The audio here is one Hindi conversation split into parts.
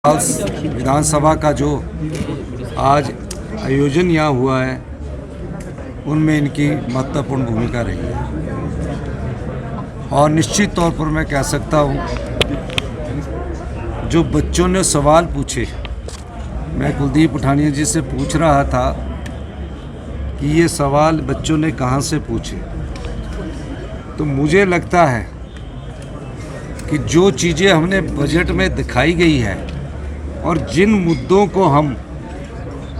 विधानसभा का जो आज आयोजन यहाँ हुआ है उनमें इनकी महत्वपूर्ण भूमिका रही है और निश्चित तौर पर मैं कह सकता हूँ जो बच्चों ने सवाल पूछे, मैं कुलदीप पठानिया जी से पूछ रहा था कि ये सवाल बच्चों ने कहाँ से पूछे, तो मुझे लगता है कि जो चीज़ें हमने बजट में दिखाई गई है और जिन मुद्दों को हम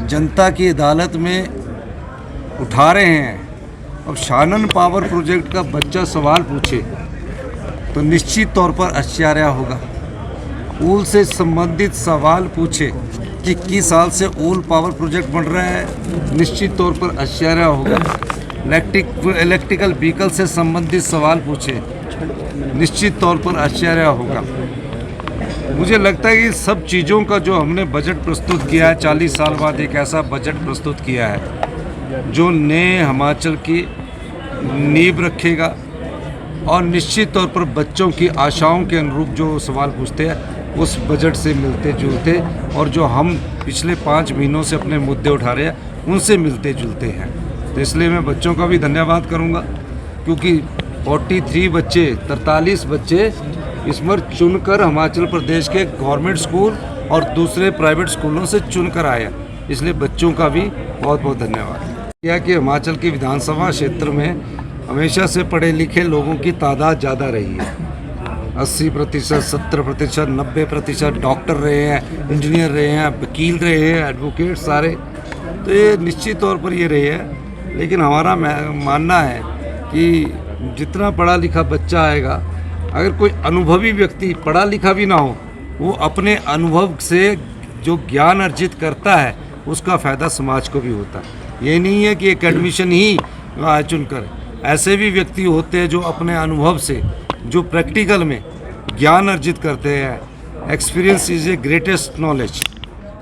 जनता की अदालत में उठा रहे हैं, अब शानन पावर प्रोजेक्ट का बच्चा सवाल पूछे तो निश्चित तौर पर आश्चर्य होगा। ऊल से संबंधित सवाल पूछे कि किस साल से ऊल पावर प्रोजेक्ट बन रहा है, निश्चित तौर पर आश्चर्य होगा। इलेक्ट्रिकल व्हीकल से संबंधित सवाल पूछे, निश्चित तौर पर आश्चर्य होगा। मुझे लगता है कि सब चीज़ों का जो हमने बजट प्रस्तुत किया है, 40 साल बाद एक ऐसा बजट प्रस्तुत किया है जो नए हिमाचल की नींव रखेगा और निश्चित तौर पर बच्चों की आशाओं के अनुरूप जो सवाल पूछते हैं उस बजट से मिलते जुलते और जो हम पिछले 5 महीनों से अपने मुद्दे उठा रहे हैं उनसे मिलते जुलते हैं। तो इसलिए मैं बच्चों का भी धन्यवाद करूंगा, क्योंकि 43 बच्चे इस बार चुनकर हिमाचल प्रदेश के गवर्नमेंट स्कूल और दूसरे प्राइवेट स्कूलों से चुनकर आए, इसलिए बच्चों का भी बहुत बहुत धन्यवाद। यह कि हिमाचल की विधानसभा क्षेत्र में हमेशा से पढ़े लिखे लोगों की तादाद ज़्यादा रही है। 80%, 70%, 90% डॉक्टर रहे हैं, इंजीनियर रहे हैं, वकील रहे हैं, एडवोकेट सारे, तो ये निश्चित तौर पर ये रहे हैं। लेकिन हमारा मानना है कि जितना पढ़ा लिखा बच्चा आएगा, अगर कोई अनुभवी व्यक्ति पढ़ा लिखा भी ना हो, वो अपने अनुभव से जो ज्ञान अर्जित करता है उसका फ़ायदा समाज को भी होता है। ये नहीं है कि एकेडमिशन ही चुनकर, ऐसे भी व्यक्ति होते हैं जो अपने अनुभव से, जो प्रैक्टिकल में ज्ञान अर्जित करते हैं। Experience is a greatest knowledge,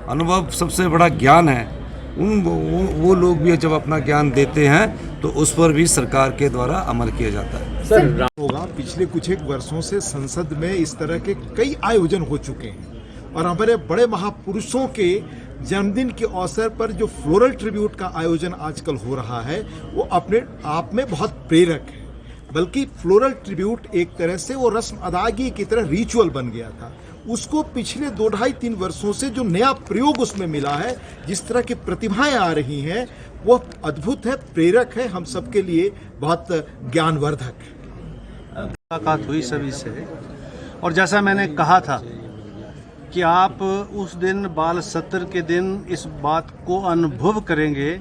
अनुभव सबसे बड़ा ज्ञान है। वो लोग भी जब अपना ज्ञान देते हैं तो उस पर भी सरकार के द्वारा अमल किया जाता है। सर होगा, पिछले कुछ एक वर्षों से संसद में इस तरह के कई आयोजन हो चुके हैं और हमारे बड़े महापुरुषों के जन्मदिन के अवसर पर जो फ्लोरल ट्रिब्यूट का आयोजन आजकल हो रहा है वो अपने आप में बहुत प्रेरक है। बल्कि फ्लोरल ट्रिब्यूट एक तरह से वो रस्म अदायगी की तरह रिचुअल बन गया था। उसको पिछले 2-2.5-3 वर्षों से जो नया प्रयोग उसमें मिला है, जिस तरह की प्रतिभाएं आ रही हैं, वो अद्भुत है, प्रेरक है, हम सबके लिए बहुत ज्ञानवर्धक है। मुलाकात हुई सभी से और जैसा मैंने कहा था कि आप उस दिन बाल सत्र के दिन इस बात को अनुभव करेंगे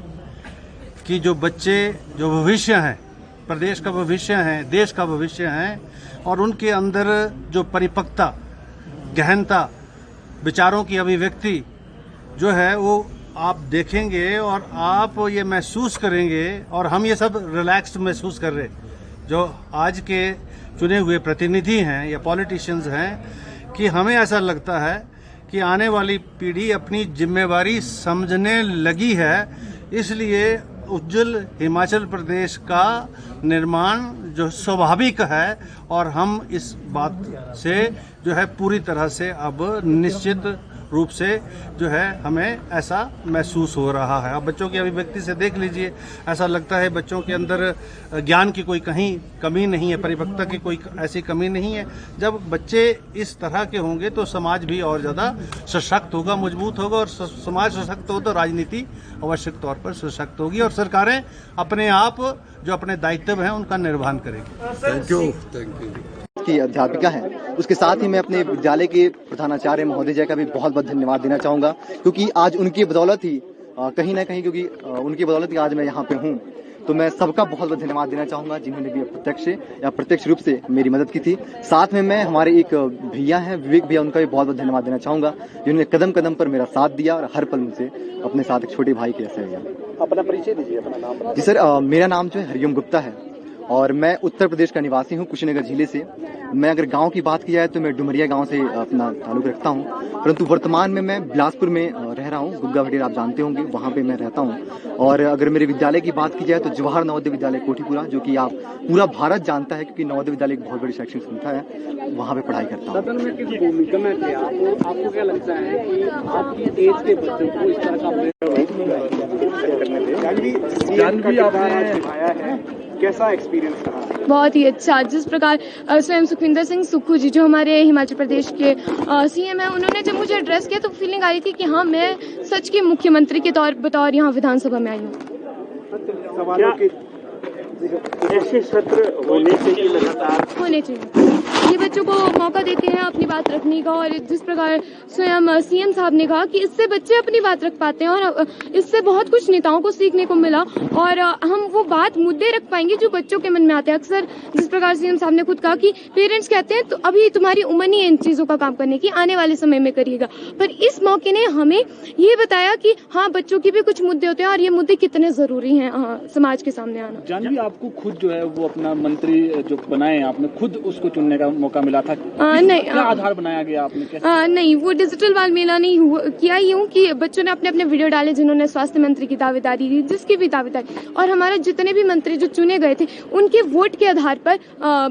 कि जो बच्चे जो भविष्य हैं, प्रदेश का भविष्य हैं, देश का भविष्य हैं, और उनके अंदर जो परिपक्वता, गहनता, विचारों की अभिव्यक्ति जो है वो आप देखेंगे और आप ये महसूस करेंगे, और हम ये सब रिलैक्स्ड महसूस कर रहे जो आज के चुने हुए प्रतिनिधि हैं या पॉलिटिशियंस हैं, कि हमें ऐसा लगता है कि आने वाली पीढ़ी अपनी जिम्मेवारी समझने लगी है। इसलिए उज्जवल हिमाचल प्रदेश का निर्माण जो स्वाभाविक है, और हम इस बात से जो है पूरी तरह से अब निश्चित रूप से जो है हमें ऐसा महसूस हो रहा है। अब बच्चों की अभिव्यक्ति से देख लीजिए, ऐसा लगता है बच्चों के अंदर ज्ञान की कोई कहीं कमी नहीं है, परिपक्वता की कोई ऐसी कमी नहीं है। जब बच्चे इस तरह के होंगे तो समाज भी और ज़्यादा सशक्त होगा, मजबूत होगा, और समाज सशक्त हो तो राजनीति आवश्यक तौर पर सशक्त होगी और सरकारें अपने आप जो अपने दायित्व हैं उनका निर्वहन करेगी। Thank you. की अध्यापिका है, उसके साथ ही मैं अपने विद्यालय के प्रधानाचार्य महोदय जी का भी बहुत बहुत धन्यवाद देना चाहूँगा, क्योंकि आज उनकी बदौलत ही कहीं ना कहीं, क्योंकि उनकी बदौलत ही आज मैं यहाँ पे हूँ। तो मैं सबका बहुत बहुत धन्यवाद देना चाहूँगा जिन्होंने भी प्रत्यक्ष या प्रत्यक्ष रूप से मेरी मदद की थी। साथ में मैं हमारे एक भैया हैं, विवेक भैया, उनका भी बहुत बहुत धन्यवाद देना चाहूँगा जिन्होंने कदम कदम पर मेरा साथ दिया और हर पल मुझे अपने साथ एक छोटे भाई के ऐसे भैया। अपना परिचय दीजिए, अपना नाम। जी सर, मेरा नाम जो है हरिओम गुप्ता है और मैं उत्तर प्रदेश का निवासी हूँ, कुशीनगर जिले से। मैं अगर गांव की बात की जाए तो मैं डुमरिया गांव से अपना ताल्लुक रखता हूँ, परंतु वर्तमान में मैं बिलासपुर में रह रहा हूँ। गुग्गा भटेर आप जानते होंगे, वहाँ पे मैं रहता हूँ। और अगर मेरे विद्यालय की बात की जाए तो जवाहर नवोदय विद्यालय कोठीपुरा, जो कि आप पूरा भारत जानता है क्योंकि नवोदय विद्यालय एक बहुत बड़ी शैक्षणिक संस्था है, वहाँ पे पढ़ाई करता हूँ। सदन में किस भूमिका में थे आप? आपको क्या लगता है कि आपकी एज के बच्चों को इस तरह का आपने है, कैसा एक्सपीरियंस रहा? बहुत ही अच्छा। जिस प्रकार स्वयं सुखविंदर सिंह सुक्खू जी जो हमारे हिमाचल प्रदेश के सीएम हैं, उन्होंने जब मुझे एड्रेस किया तो फीलिंग आ रही थी कि हाँ, मैं सच की मुख्यमंत्री के बतौर यहाँ विधानसभा में आई हूँ। सवालों के ऐसे सत्र होने चाहिए, लगातार होने चाहिए। ये बच्चों को मौका देते हैं अपनी बात रखने का, और जिस प्रकार स्वयं सीएम साहब ने कहा कि इससे बच्चे अपनी बात रख पाते हैं और इससे बहुत कुछ नेताओं को सीखने को मिला, और हम वो बात मुद्दे रख पाएंगे जो बच्चों के मन में आते हैं। अक्सर जिस प्रकार सीएम साहब ने खुद कहा कि पेरेंट्स कहते हैं तो अभी तुम्हारी उम्र नहीं है इन चीजों का काम करने की, आने वाले समय में करिएगा, पर इस मौके ने हमें ये बताया कि हाँ, बच्चों के भी कुछ मुद्दे होते हैं और ये मुद्दे कितने जरूरी हैं समाज के सामने आना। जानवी, आपको खुद जो है वो अपना मंत्री जो बनाए, आपने खुद उसको चुनने का मौका मिला था? नहीं, क्या आधार बनाया गया आपने? नहीं, वो डिजिटल बाल मेला नहीं किया यूं कि बच्चों ने अपने अपने वीडियो डाले जिन्होंने स्वास्थ्य मंत्री की दावेदारी दी, जिसकी भी दावेदारी, और हमारे जितने भी मंत्री जो चुने गए थे उनके वोट के आधार पर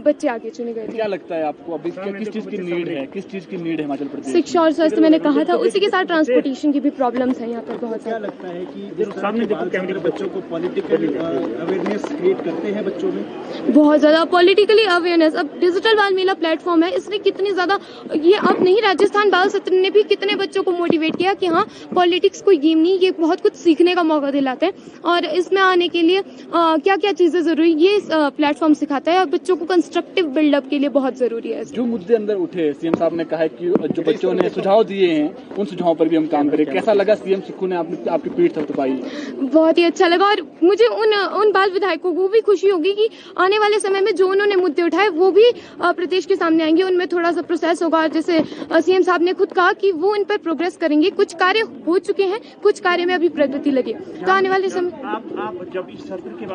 बच्चे आगे चुने गए थे। क्या लगता है आपको अभी किस चीज की नीड है, किस चीज की नीड है हिमाचल प्रदेश? शिक्षा और स्वास्थ्य मैंने कहा था, उसी के साथ ट्रांसपोर्टेशन की भी प्रॉब्लम्स है यहाँ पर बहुत सारी। क्या लगता है कि बच्चों को पॉलिटिकल अवेयरनेस क्रिएट करते हैं बच्चों में? बहुत ज्यादा पॉलिटिकली अवेयरनेस। अब डिजिटल बाल मेला प्लेटफॉर्म है, इसने कितनी ज्यादा, ये अब नहीं, राजस्थान बाल सत्र ने भी कितने बच्चों को मोटिवेट किया कि हाँ, पॉलिटिक्स कोई गेम नहीं, ये बहुत कुछ सीखने का मौका दिलाते हैं, और इसमें आने के लिए क्या क्या चीजें जरूरी ये प्लेटफॉर्म सिखाता है, और बच्चों को कंस्ट्रक्टिव बिल्डअप के लिए बहुत जरूरी है। जो मुद्दे अंदर उठे, सीएम साहब ने कहा कि जो बच्चों ने सुझाव दिए हैं उन सुझावों पर भी हम काम करें। कैसा लगा सीएम सुक्खू ने आपकी पीठ थपथपाई? बहुत ही अच्छा लगा, और मुझे उन बाल विधायकों को भी खुशी होगी कि आने वाले समय में जो उन्होंने मुद्दे उठाए वो भी प्रदेश के सामने आएंगे। उनमें थोड़ा सा प्रोसेस होगा, जैसे सीएम साहब ने खुद कहा कि वो इन पर प्रोग्रेस करेंगे। कुछ कार्य हो चुके हैं, कुछ कार्य में अभी प्रगति लगे, तो आने वाले समय आप जब इस सत्र के बाद